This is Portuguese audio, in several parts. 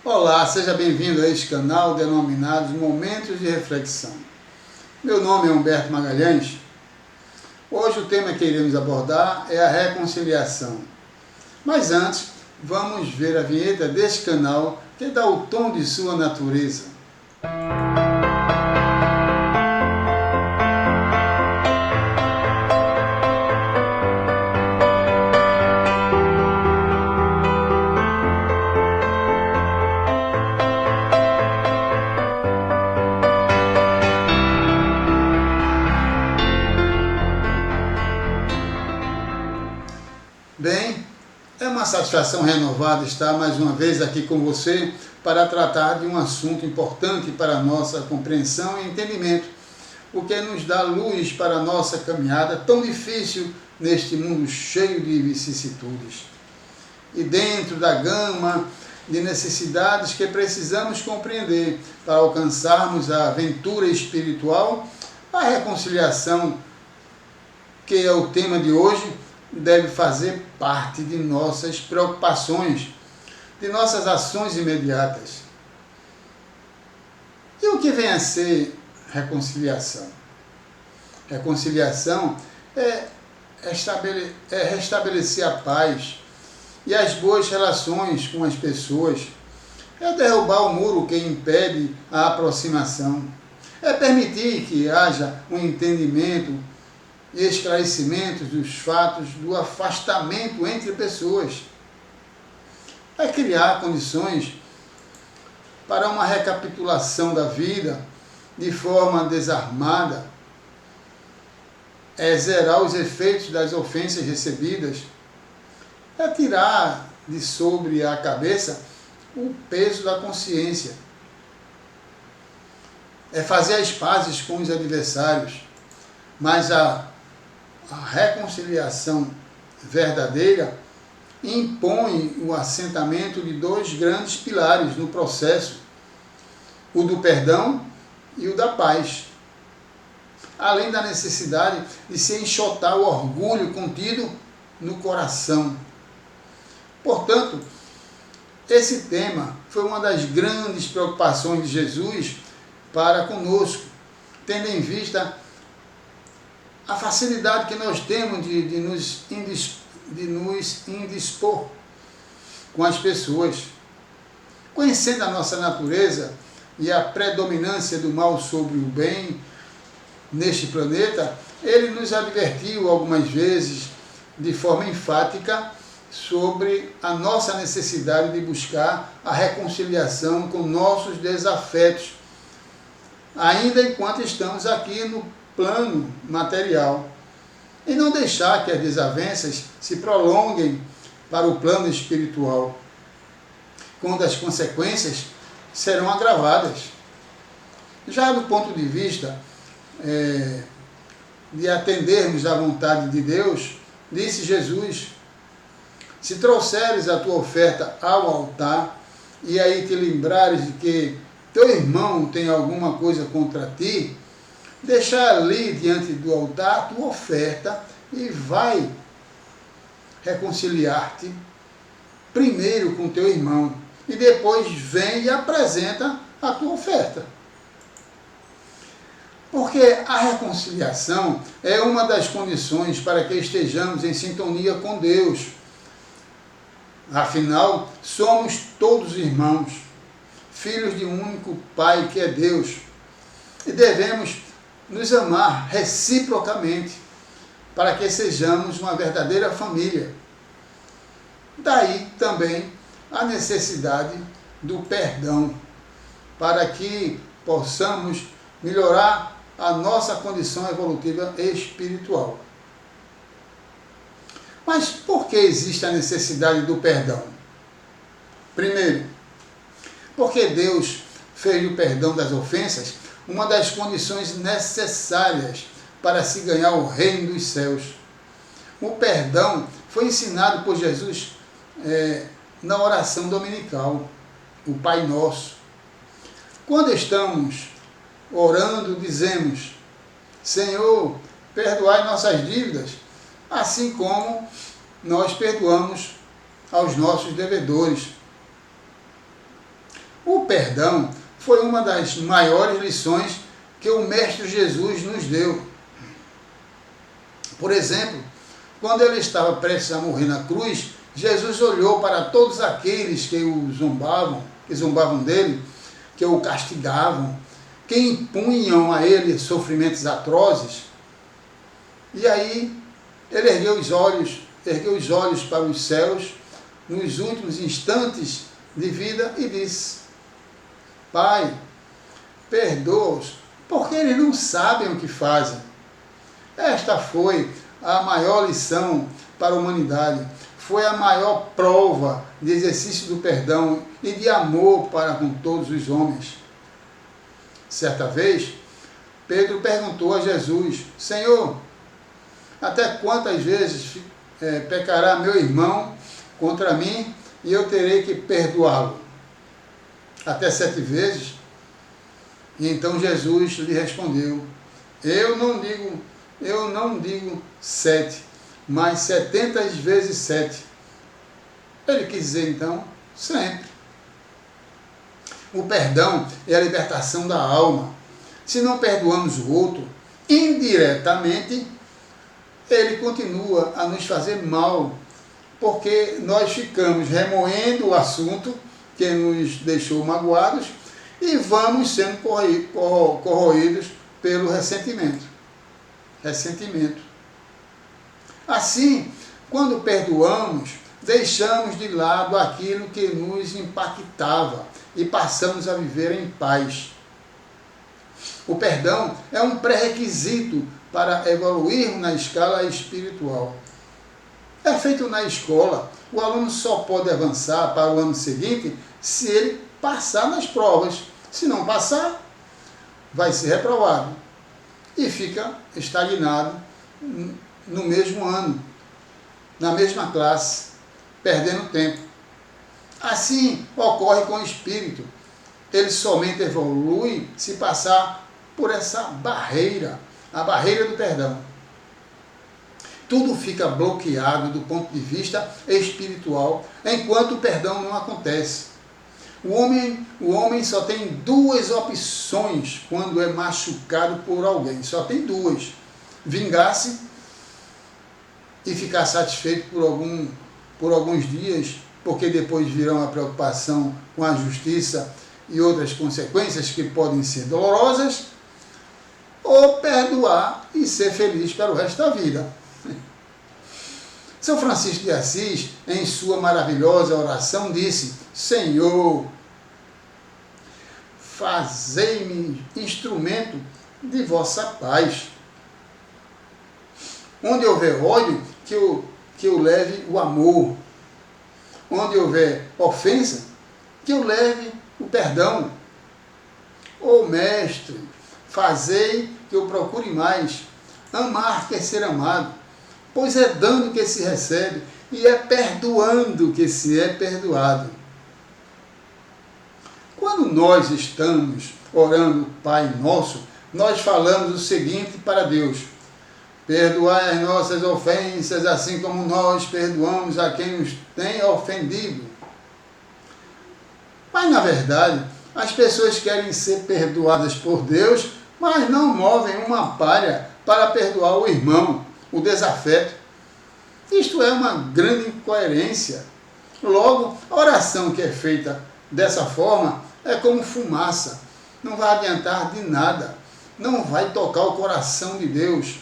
Olá, seja bem-vindo a este canal denominado Momentos de Reflexão. Meu nome é Humberto Magalhães. Hoje o tema que iremos abordar é a reconciliação. Mas antes, vamos ver a vinheta deste canal que dá o tom de sua natureza. Bem, é uma satisfação renovada estar mais uma vez aqui com você para tratar de um assunto importante para a nossa compreensão e entendimento, o que nos dá luz para a nossa caminhada tão difícil neste mundo cheio de vicissitudes. E dentro da gama de necessidades que precisamos compreender para alcançarmos a aventura espiritual, a reconciliação, que é o tema de hoje, deve fazer parte de nossas preocupações, de nossas ações imediatas. E o que vem a ser reconciliação? Reconciliação é restabelecer a paz e as boas relações com as pessoas, é derrubar o muro que impede a aproximação, é permitir que haja um entendimento e esclarecimentos dos fatos do afastamento entre pessoas. É criar condições para uma recapitulação da vida de forma desarmada, é zerar os efeitos das ofensas recebidas, é tirar de sobre a cabeça o peso da consciência, é fazer as pazes com os adversários, mas a reconciliação verdadeira impõe o assentamento de dois grandes pilares no processo, o do perdão e o da paz, além da necessidade de se enxotar o orgulho contido no coração. Portanto, esse tema foi uma das grandes preocupações de Jesus para conosco, tendo em vista a facilidade que nós temos de nos indispor com as pessoas. Conhecendo a nossa natureza e a predominância do mal sobre o bem neste planeta, ele nos advertiu algumas vezes, de forma enfática, sobre a nossa necessidade de buscar a reconciliação com nossos desafetos, ainda enquanto estamos aqui no plano material, e não deixar que as desavenças se prolonguem para o plano espiritual, quando as consequências serão agravadas. Já do ponto de vista de atendermos à vontade de Deus, disse Jesus: se trouxeres a tua oferta ao altar, e aí te lembrares de que teu irmão tem alguma coisa contra ti, deixar ali diante do altar a tua oferta e vai reconciliar-te primeiro com teu irmão e depois vem e apresenta a tua oferta. Porque a reconciliação é uma das condições para que estejamos em sintonia com Deus. Afinal, somos todos irmãos, filhos de um único Pai que é Deus, e devemos nos amar reciprocamente, para que sejamos uma verdadeira família. Daí também a necessidade do perdão, para que possamos melhorar a nossa condição evolutiva espiritual. Mas por que existe a necessidade do perdão? Primeiro, porque Deus fez o perdão das ofensas uma das condições necessárias para se ganhar o reino dos céus. O perdão foi ensinado por Jesus na oração dominical, o Pai Nosso. Quando estamos orando, dizemos: Senhor, perdoai nossas dívidas, assim como nós perdoamos aos nossos devedores. O perdão foi uma das maiores lições que o Mestre Jesus nos deu. Por exemplo, quando ele estava prestes a morrer na cruz, Jesus olhou para todos aqueles que zombavam dele, que o castigavam, que impunham a ele sofrimentos atrozes. E aí ele ergueu os olhos para os céus nos últimos instantes de vida e disse: Pai, perdoa-os, porque eles não sabem o que fazem. Esta foi a maior lição para a humanidade. Foi a maior prova de exercício do perdão e de amor para com todos os homens. Certa vez, Pedro perguntou a Jesus: Senhor, até quantas vezes pecará meu irmão contra mim e eu terei que perdoá-lo? Até 7 vezes? E então Jesus lhe respondeu: Eu não digo 7, mas 70 vezes 7. Ele quis dizer então, sempre. O perdão é a libertação da alma. Se não perdoamos o outro, indiretamente, ele continua a nos fazer mal, porque nós ficamos remoendo o assunto que nos deixou magoados e vamos sendo corroídos pelo ressentimento. Assim, quando perdoamos, deixamos de lado aquilo que nos impactava e passamos a viver em paz. O perdão é um pré-requisito para evoluir na escala espiritual. É feito na escola. O aluno só pode avançar para o ano seguinte se ele passar nas provas. Se não passar, vai ser reprovado e fica estagnado no mesmo ano, na mesma classe, perdendo tempo. Assim ocorre com o espírito. Ele somente evolui se passar por essa barreira, a barreira do perdão. Tudo fica bloqueado do ponto de vista espiritual, enquanto o perdão não acontece. O homem só tem 2 opções quando é machucado por alguém. Só tem 2. Vingar-se e ficar satisfeito por alguns dias, porque depois virão a preocupação com a justiça e outras consequências que podem ser dolorosas, ou perdoar e ser feliz pelo resto da vida. São Francisco de Assis, em sua maravilhosa oração, disse: Senhor, fazei-me instrumento de vossa paz. Onde houver ódio, que eu leve o amor. Onde houver ofensa, que eu leve o perdão. Ó Mestre, fazei que eu procure mais amar que é ser amado, pois é dando que se recebe e é perdoando que se é perdoado. Quando nós estamos orando Pai Nosso, nós falamos o seguinte para Deus: perdoai as nossas ofensas, assim como nós perdoamos a quem nos tem ofendido. Mas, na verdade, as pessoas querem ser perdoadas por Deus, mas não movem uma palha para perdoar o irmão, o desafeto. Isto é uma grande incoerência. Logo, a oração que é feita dessa forma é como fumaça. Não vai adiantar de nada. Não vai tocar o coração de Deus.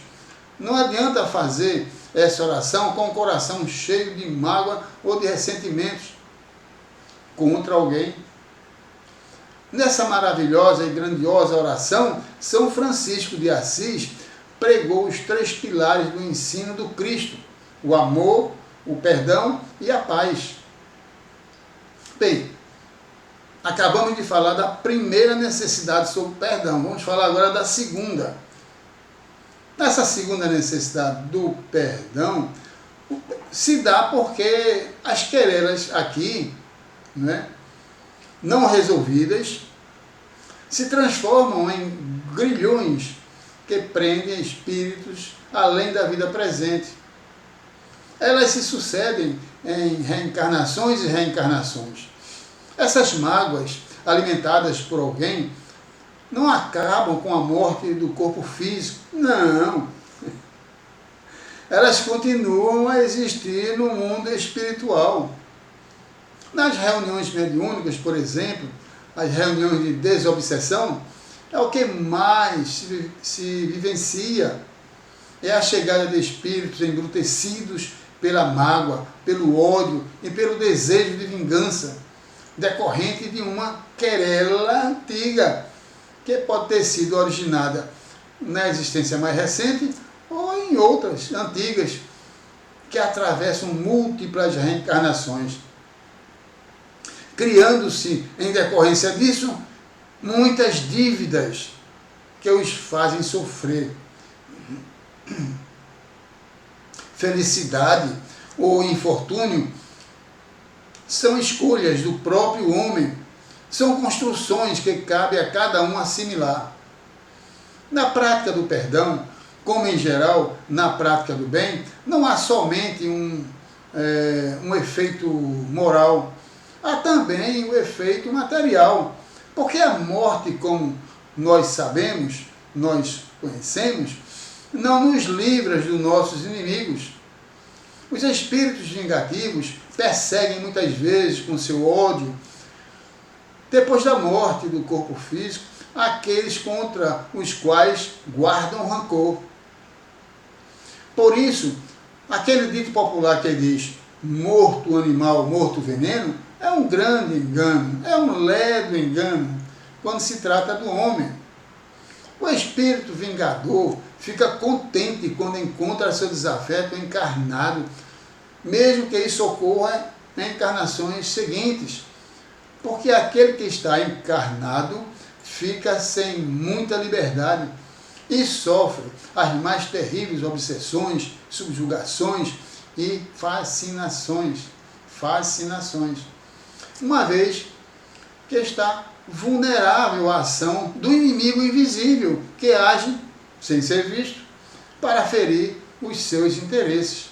Não adianta fazer essa oração com o coração cheio de mágoa ou de ressentimentos contra alguém. Nessa maravilhosa e grandiosa oração, São Francisco de Assis pregou os 3 pilares do ensino do Cristo: o amor, o perdão e a paz. Bem, acabamos de falar da primeira necessidade sobre o perdão. Vamos falar agora da segunda. Essa segunda necessidade do perdão se dá porque as querelas aqui, não resolvidas, se transformam em grilhões que prendem espíritos além da vida presente. Elas se sucedem em reencarnações e reencarnações. Essas mágoas alimentadas por alguém, não acabam com a morte do corpo físico. Não. Elas continuam a existir no mundo espiritual. Nas reuniões mediúnicas, por exemplo, as reuniões de desobsessão, é o que mais se vivencia. É a chegada de espíritos embrutecidos pela mágoa, pelo ódio e pelo desejo de vingança, decorrente de uma querela antiga, que pode ter sido originada na existência mais recente ou em outras antigas, que atravessam múltiplas reencarnações, criando-se, em decorrência disso, muitas dívidas que os fazem sofrer. Felicidade ou infortúnio são escolhas do próprio homem, são construções que cabe a cada um assimilar. Na prática do perdão, como em geral na prática do bem, não há somente um efeito moral, há também o efeito material, porque a morte, como nós sabemos, nós conhecemos, não nos livra dos nossos inimigos. Os espíritos vingativos perseguem muitas vezes com seu ódio, depois da morte do corpo físico, aqueles contra os quais guardam rancor. Por isso, aquele dito popular que diz morto animal, morto veneno, é um grande engano, é um ledo engano, quando se trata do homem. O espírito vingador fica contente quando encontra seu desafeto encarnado, mesmo que isso ocorra em encarnações seguintes, porque aquele que está encarnado fica sem muita liberdade e sofre as mais terríveis obsessões, subjugações e fascinações, uma vez que está vulnerável à ação do inimigo invisível, que age, sem ser visto, para ferir os seus interesses.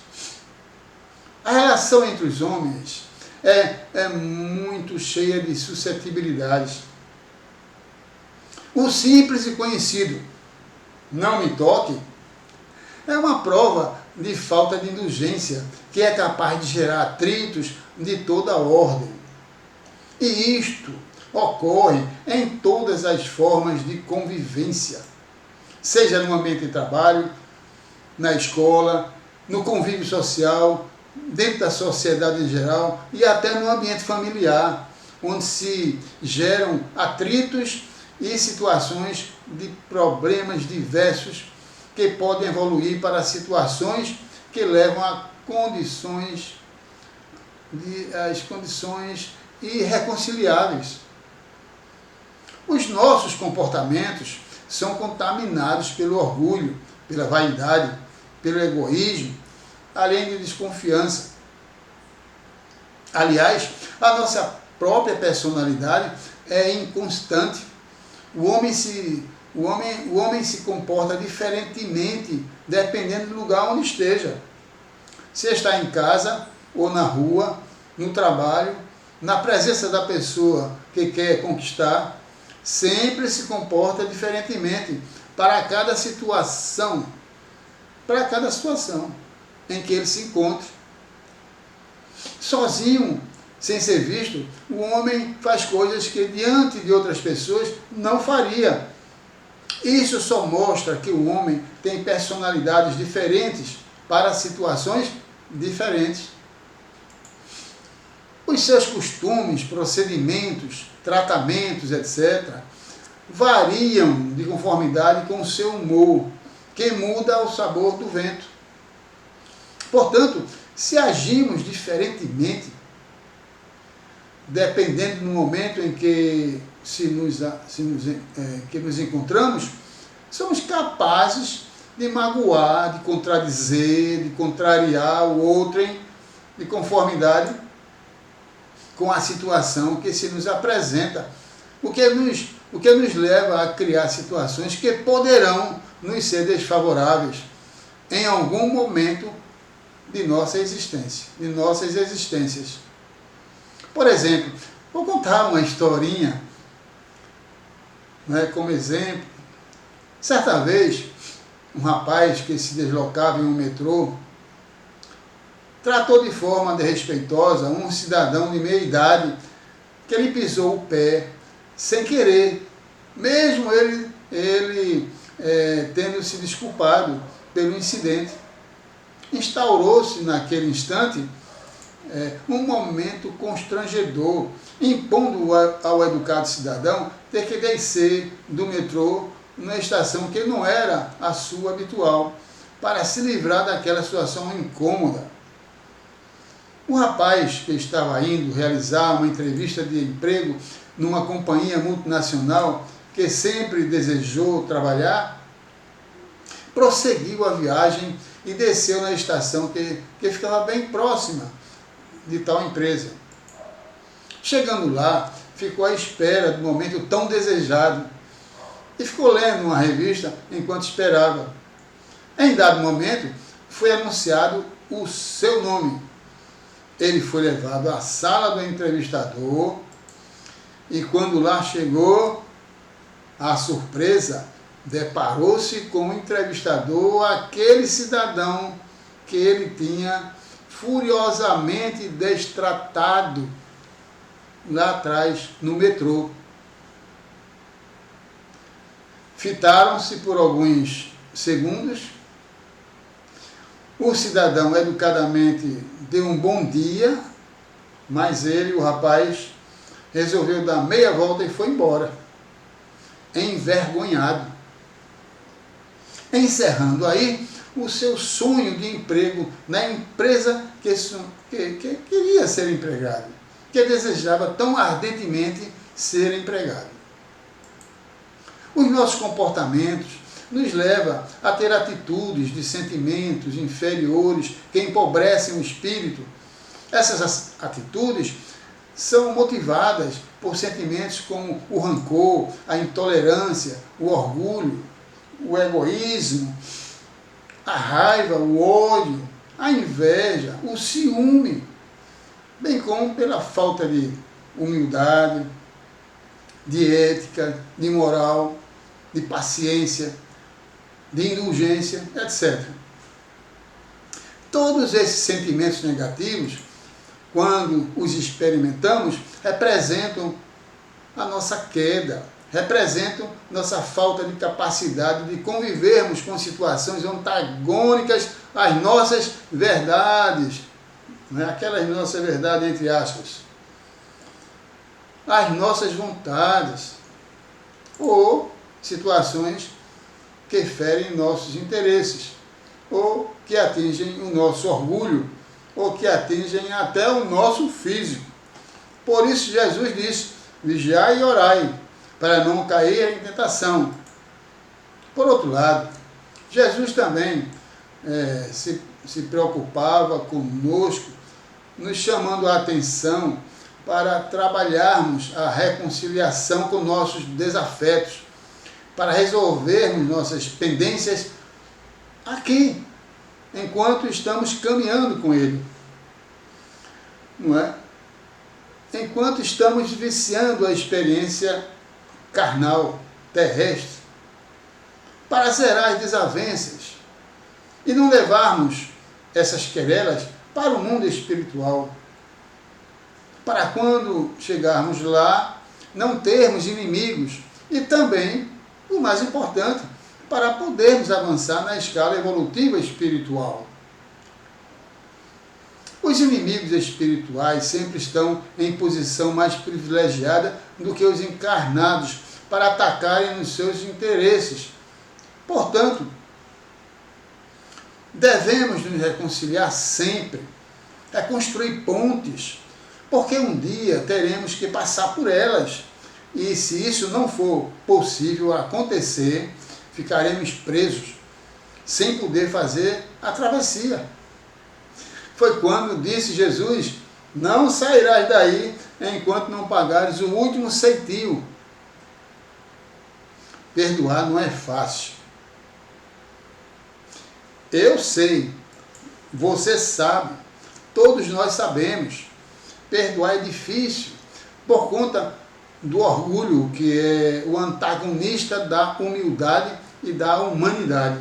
A relação entre os homens é muito cheia de suscetibilidades. O simples e conhecido "não me toque" é uma prova de falta de indulgência, que é capaz de gerar atritos de toda ordem. E isto ocorre em todas as formas de convivência, seja no ambiente de trabalho, na escola, no convívio social, dentro da sociedade em geral e até no ambiente familiar, onde se geram atritos e situações de problemas diversos que podem evoluir para situações que levam a condições irreconciliáveis. Os nossos comportamentos são contaminados pelo orgulho, pela vaidade, pelo egoísmo, além de desconfiança. Aliás, a nossa própria personalidade é inconstante. O homem se comporta diferentemente dependendo do lugar onde esteja. Se está em casa ou na rua, no trabalho, na presença da pessoa que quer conquistar, sempre se comporta diferentemente para cada situação em que ele se encontre. Sozinho, sem ser visto, o homem faz coisas que diante de outras pessoas não faria. Isso só mostra que o homem tem personalidades diferentes para situações diferentes. Os seus costumes, procedimentos, tratamentos, etc., variam de conformidade com o seu humor, que muda o sabor do vento. Portanto, se agimos diferentemente, dependendo do momento em que nos encontramos, somos capazes de magoar, de contradizer, de contrariar o outrem de conformidade com a situação que se nos apresenta, o que nos leva a criar situações que poderão nos ser desfavoráveis em algum momento de nossa existência, de nossas existências. Por exemplo, vou contar uma historinha né, como exemplo. Certa vez, um rapaz que se deslocava em um metrô tratou de forma desrespeitosa um cidadão de meia idade que lhe pisou o pé sem querer, mesmo ele tendo se desculpado pelo incidente. Instaurou-se naquele instante um momento constrangedor, impondo ao educado cidadão ter que descer do metrô numa estação que não era a sua habitual, para se livrar daquela situação incômoda. O rapaz que estava indo realizar uma entrevista de emprego numa companhia multinacional que sempre desejou trabalhar, prosseguiu a viagem e desceu na estação que ficava bem próxima de tal empresa. Chegando lá, ficou à espera do momento tão desejado e ficou lendo uma revista enquanto esperava. Em dado momento, foi anunciado o seu nome. Ele foi levado à sala do entrevistador e quando lá chegou, a surpresa, deparou-se com o entrevistador, aquele cidadão que ele tinha furiosamente destratado lá atrás, no metrô. Fitaram-se por alguns segundos. O cidadão educadamente deu um bom dia, mas ele, o rapaz, resolveu dar meia volta e foi embora, envergonhado, encerrando aí o seu sonho de emprego na empresa que queria ser empregado, que desejava tão ardentemente ser empregado. Os nossos comportamentos nos levam a ter atitudes de sentimentos inferiores que empobrecem o espírito. Essas atitudes são motivadas por sentimentos como o rancor, a intolerância, o orgulho, o egoísmo, a raiva, o ódio, a inveja, o ciúme, bem como pela falta de humildade, de ética, de moral, de paciência, de indulgência, etc. Todos esses sentimentos negativos, quando os experimentamos, representam a nossa queda, representam nossa falta de capacidade de convivermos com situações antagônicas às nossas verdades, né? Aquelas nossas verdades entre aspas, as nossas vontades, ou situações que ferem nossos interesses, ou que atingem o nosso orgulho, ou que atingem até o nosso físico. Por isso Jesus disse: vigiai e orai, para não cair em tentação. Por outro lado, Jesus também se preocupava conosco, nos chamando a atenção para trabalharmos a reconciliação com nossos desafetos, para resolvermos nossas pendências aqui, enquanto estamos caminhando com Ele. Não é? Enquanto estamos viciando a experiência carnal, terrestre, para zerar as desavenças e não levarmos essas querelas para o mundo espiritual, para quando chegarmos lá, não termos inimigos e também, o mais importante, para podermos avançar na escala evolutiva espiritual. Os inimigos espirituais sempre estão em posição mais privilegiada do que os encarnados para atacarem nos seus interesses. Portanto, devemos nos reconciliar sempre, construir pontes, porque um dia teremos que passar por elas. E se isso não for possível acontecer, ficaremos presos, sem poder fazer a travessia. Foi quando disse Jesus: não sairás daí enquanto não pagares o último ceitil. Perdoar não é fácil. Eu sei, você sabe, todos nós sabemos. Perdoar é difícil, por conta do orgulho, que é o antagonista da humildade e da humanidade.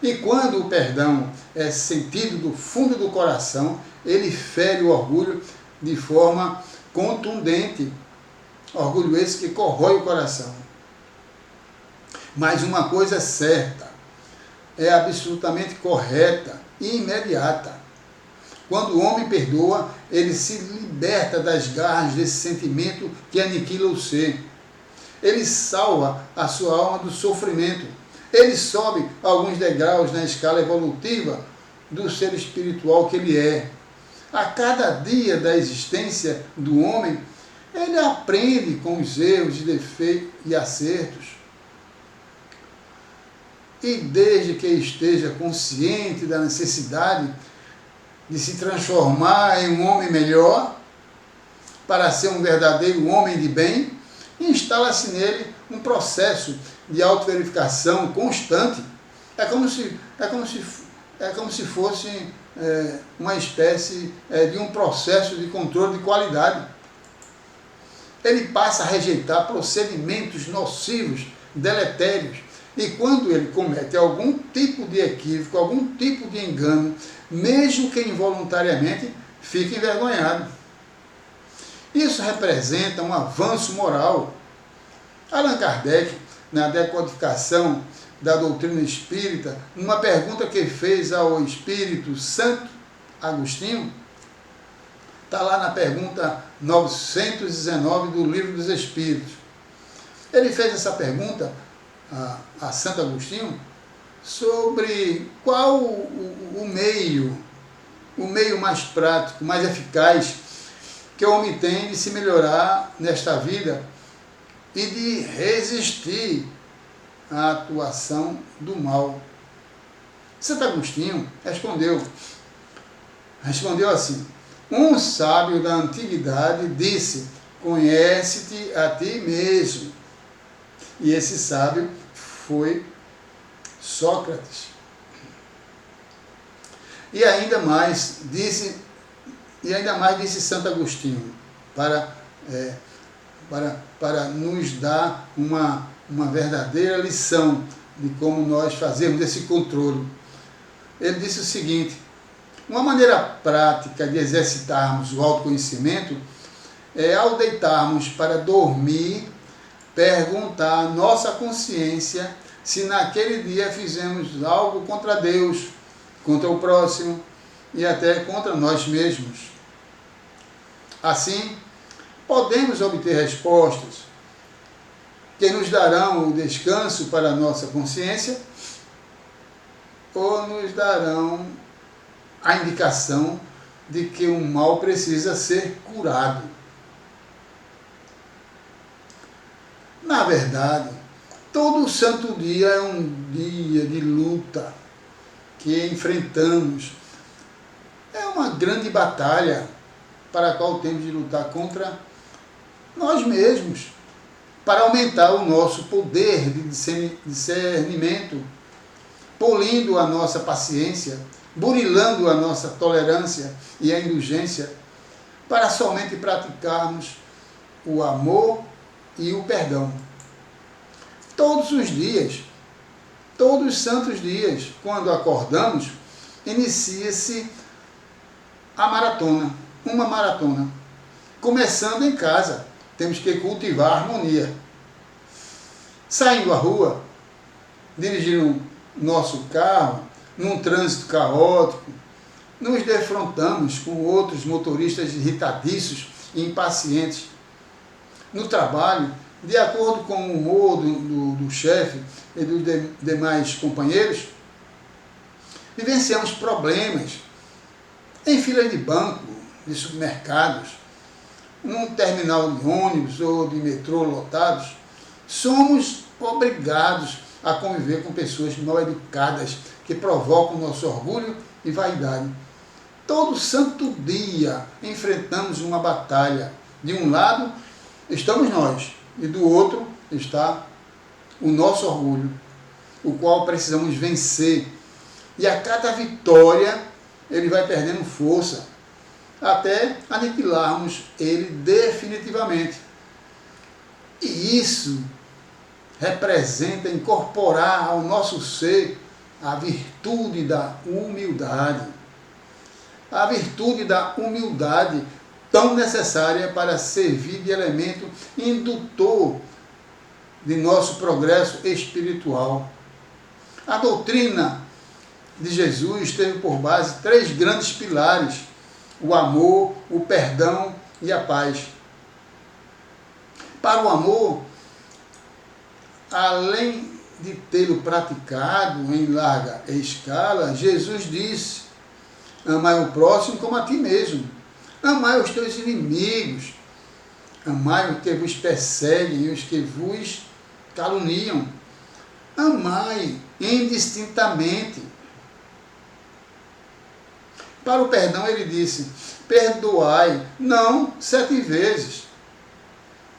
E quando o perdão é sentido do fundo do coração, ele fere o orgulho de forma contundente. Orgulho esse que corrói o coração. Mas uma coisa é certa, é absolutamente correta e imediata. Quando o homem perdoa, ele se liberta das garras desse sentimento que aniquila o ser. Ele salva a sua alma do sofrimento. Ele sobe alguns degraus na escala evolutiva do ser espiritual que ele é. A cada dia da existência do homem, ele aprende com os erros, defeitos e acertos. E desde que esteja consciente da necessidade de se transformar em um homem melhor, para ser um verdadeiro homem de bem, instala-se nele um processo de autoverificação constante. É como se fosse uma espécie de um processo de controle de qualidade. Ele passa a rejeitar procedimentos nocivos, deletérios, e quando ele comete algum tipo de equívoco, algum tipo de engano, mesmo que involuntariamente, fica envergonhado. Isso representa um avanço moral. Allan Kardec, na decodificação da doutrina espírita, numa pergunta que fez ao Espírito Santo Agostinho, está lá na pergunta 919 do Livro dos Espíritos. Ele fez essa pergunta a Santo Agostinho sobre qual o meio mais prático, mais eficaz que o homem tem de se melhorar nesta vida e de resistir à atuação do mal. Santo Agostinho respondeu assim: um sábio da antiguidade disse: conhece-te a ti mesmo. E esse sábio foi Sócrates. E ainda mais disse Santo Agostinho, para nos dar uma verdadeira lição de como nós fazemos esse controle. Ele disse o seguinte: uma maneira prática de exercitarmos o autoconhecimento é, ao deitarmos para dormir, perguntar à nossa consciência se naquele dia fizemos algo contra Deus, contra o próximo e até contra nós mesmos. Assim, podemos obter respostas que nos darão o descanso para a nossa consciência ou nos darão a indicação de que o mal precisa ser curado. Na verdade, todo santo dia é um dia de luta que enfrentamos. É uma grande batalha para a qual temos de lutar contra nós mesmos, para aumentar o nosso poder de discernimento, polindo a nossa paciência, burilando a nossa tolerância e a indulgência, para somente praticarmos o amor e o perdão. Todos os dias, todos os santos dias, quando acordamos, inicia-se a maratona, uma maratona. Começando em casa, temos que cultivar a harmonia. Saindo à rua, dirigindo nosso carro, num trânsito caótico, nos defrontamos com outros motoristas irritadiços e impacientes. No trabalho, de acordo com o humor do chefe e dos demais companheiros, vivenciamos problemas em filas de banco, de supermercados, num terminal de ônibus ou de metrô lotados. Somos obrigados a conviver com pessoas mal educadas que provocam nosso orgulho e vaidade. Todo santo dia enfrentamos uma batalha. De um lado estamos nós e do outro está o nosso orgulho, o qual precisamos vencer. E a cada vitória ele vai perdendo força. até aniquilarmos ele definitivamente. E isso representa incorporar ao nosso ser a virtude da humildade. A virtude da humildade, tão necessária para servir de elemento indutor de nosso progresso espiritual. A doutrina de Jesus teve por base 3 grandes pilares: o amor, o perdão e a paz. Para o amor, além de tê-lo praticado em larga escala, Jesus disse: amai o próximo como a ti mesmo. Amai os teus inimigos. Amai os que vos perseguem e os que vos caluniam. Amai indistintamente. Para o perdão ele disse: perdoai, não 7 vezes,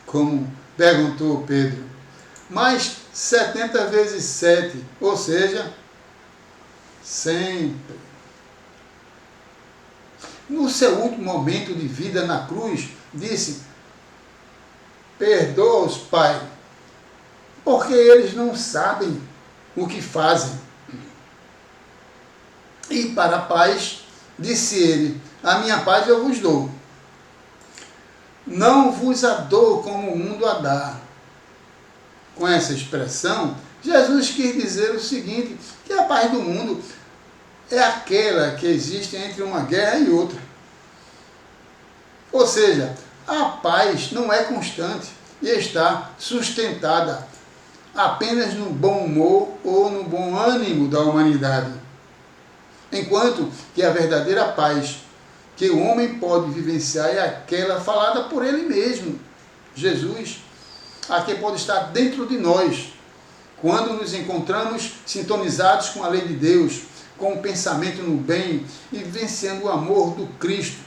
como perguntou Pedro, mas 70 vezes 7, ou seja, sempre. No seu último momento de vida na cruz, disse: perdoa-os, Pai, porque eles não sabem o que fazem. E para a paz, disse ele: a minha paz eu vos dou. Não vos a dou como o mundo a dá. Com essa expressão, Jesus quis dizer o seguinte, que a paz do mundo é aquela que existe entre uma guerra e outra. Ou seja, a paz não é constante e está sustentada apenas no bom humor ou no bom ânimo da humanidade. Enquanto que a verdadeira paz que o homem pode vivenciar é aquela falada por ele mesmo, Jesus, a que pode estar dentro de nós, quando nos encontramos sintonizados com a lei de Deus, com o pensamento no bem e vivenciando o amor do Cristo.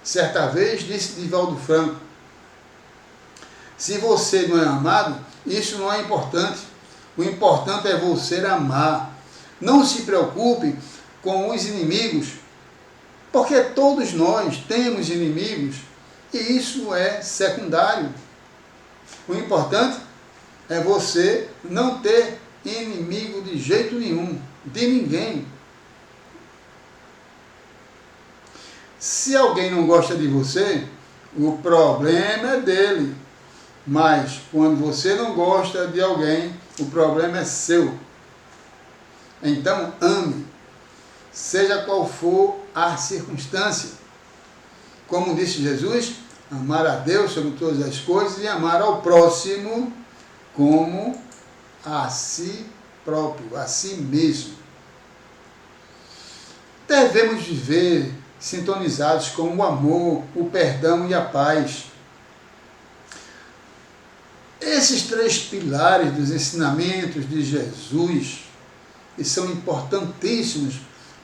Certa vez disse Divaldo Franco: se você não é amado, isso não é importante. O importante é você amar. Não se preocupe com os inimigos, porque todos nós temos inimigos e isso é secundário. O importante é você não ter inimigo de jeito nenhum, de ninguém. Se alguém não gosta de você, o problema é dele. Mas quando você não gosta de alguém, o problema é seu. Então ame, seja qual for a circunstância. Como disse Jesus, amar a Deus sobre todas as coisas e amar ao próximo como a si próprio, a si mesmo. Devemos viver sintonizados com o amor, o perdão e a paz. Esses 3 pilares dos ensinamentos de Jesus, e são importantíssimos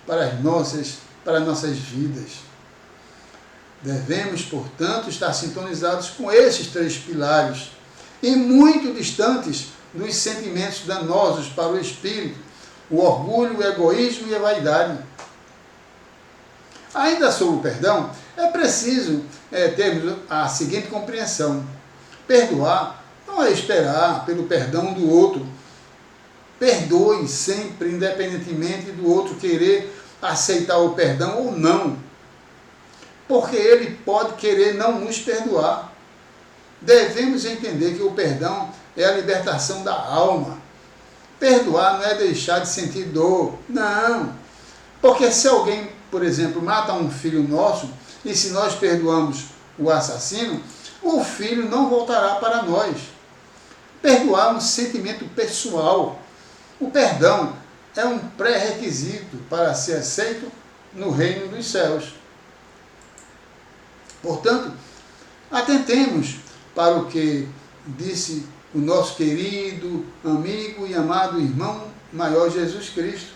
para as nossas vidas. Devemos, portanto, estar sintonizados com esses 3 pilares e muito distantes dos sentimentos danosos para o espírito, o orgulho, o egoísmo e a vaidade. Ainda sobre o perdão, é preciso termos a seguinte compreensão: perdoar não é esperar pelo perdão do outro. Perdoe sempre, independentemente do outro querer aceitar o perdão ou não, porque ele pode querer não nos perdoar. Devemos entender que o perdão é a libertação da alma. Perdoar não é deixar de sentir dor, não. Porque se alguém, por exemplo, mata um filho nosso, e se nós perdoamos o assassino, o filho não voltará para nós. Perdoar é um sentimento pessoal. O perdão é um pré-requisito para ser aceito no reino dos céus. Portanto, atentemos para o que disse o nosso querido, amigo e amado irmão maior Jesus Cristo,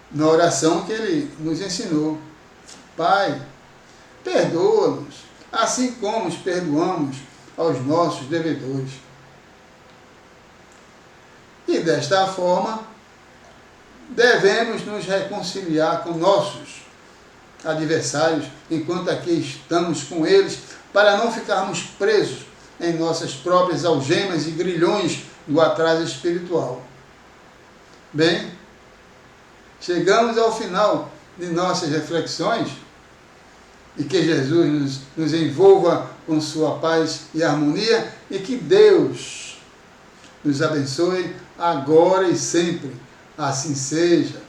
na oração que ele nos ensinou: Pai, perdoa-nos, assim como os perdoamos aos nossos devedores. E desta forma, devemos nos reconciliar com nossos adversários, enquanto aqui estamos com eles, para não ficarmos presos em nossas próprias algemas e grilhões do atraso espiritual. Bem, chegamos ao final de nossas reflexões e que Jesus nos envolva com sua paz e harmonia e que Deus nos abençoe agora e sempre. Assim seja.